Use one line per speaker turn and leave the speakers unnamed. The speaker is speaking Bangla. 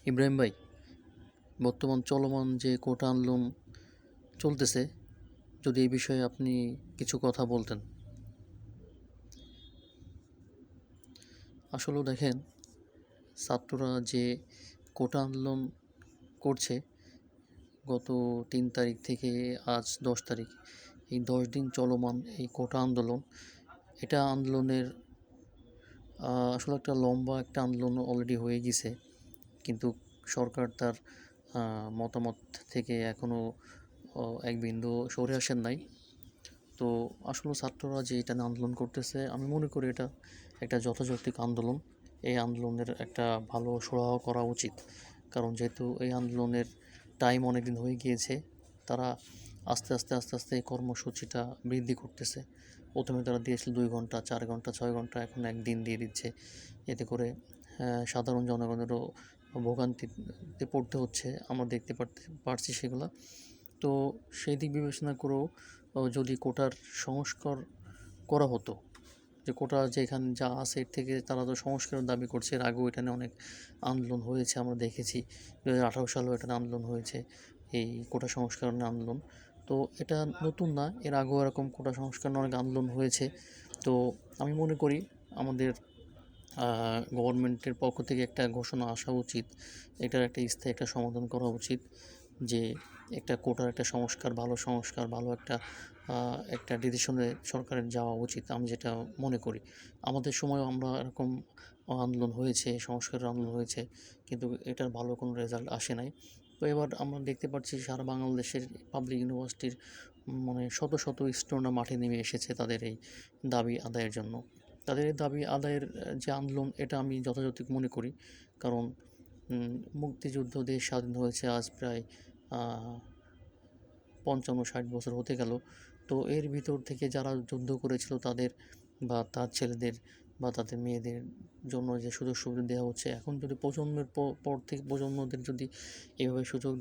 ইব্রাহিম ভাই, বর্তমান চলমান যে কোটা আন্দোলন চলতেছে, যদি এই বিষয়ে আপনি কিছু কথা বলতেন। আসলেও দেখেন, ছাত্ররা যে কোটা আন্দোলন করছে গত 3 তারিখ থেকে আজ 10 তারিখ, এই 10 দিন চলমান এই কোটা আন্দোলন, এটা আন্দোলনের আসলে একটা লম্বা একটা আন্দোলন অলরেডি হয়ে গেছে। কিন্তু সরকার তার মতামত থেকে এখনও এক বিন্দু সরে আসেন নাই। তো আসলে ছাত্ররা যে এটা নিয়ে আন্দোলন করতেছে, আমি মনে করি এটা একটা যথাযৌক্তিক আন্দোলন। এই আন্দোলনের একটা ভালো সুরাহা করা উচিত, কারণ যেহেতু এই আন্দোলনের টাইম অনেক দিন হয়ে গিয়েছে, তারা আস্তে আস্তে এই কর্মসূচিটা বৃদ্ধি করতেছে। প্রথমে তারা দিয়েছিল 2 ঘন্টা, 4 ঘন্টা, 6 ঘন্টা, এখন একদিন দিয়ে দিচ্ছে। এতে করে সাধারণ জনগণেরও ভোগান্তিতে পড়তে হচ্ছে, আমরা দেখতে পারছি সেগুলো। তো সেই দিক বিবেচনা করেও যদি কোটার সংস্কার করা হতো, যে কোটা যেখানে যা আছে এর থেকে তারা তো সংস্কারের দাবি করছে। এর আগেও এটা নিয়ে অনেক আন্দোলন হয়েছে, আমরা দেখেছি 2018 সালেও এটা নিয়ে আন্দোলন হয়েছে, এই কোটা সংস্কারের আন্দোলন। তো এটা নতুন না, এর আগেও এরকম কোটা সংস্কার নিয়ে অনেক আন্দোলন হয়েছে। তো আমি মনে করি আমাদের গভর্নমেন্টের পক্ষ থেকে একটা ঘোষণা আসা উচিত, এটার একটা স্থায়ী একটা সমাধান করা উচিত, যে একটা কোটার একটা সংস্কার, ভালো সংস্কার, ভালো একটা ডিসিশনে সরকারের যাওয়া উচিত, আমি যেটা মনে করি। আমাদের সময়ও আমরা এরকম আন্দোলন হয়েছে, সংস্কারের আন্দোলন হয়েছে, কিন্তু এটার ভালো কোনো রেজাল্ট আসে নাই। তো এবার আমরা দেখতে পাচ্ছি সারা বাংলাদেশের পাবলিক ইউনিভার্সিটির মানে শত শত স্টুডেন্টরা মাঠে নেমে এসেছে তাদের এই দাবি আদায়ের জন্য। তাদের এই দাবি আদায়ের যে আন্দোলন, এটা আমি যথাযথ মনে করি। কারণ মুক্তিযুদ্ধ, দেশ স্বাধীন হয়েছে আজ প্রায় 55-60 বছর হতে গেল। তো এর ভিতর থেকে যারা যুদ্ধ করেছিল তাদের বা তার ছেলেদের বা তাদের মেয়েদের জন্য যে সুযোগ সুবিধা দেওয়া হচ্ছে, এখন যদি প্রজন্মের পর থেকে প্রজন্মদের যদি এভাবে সুযোগ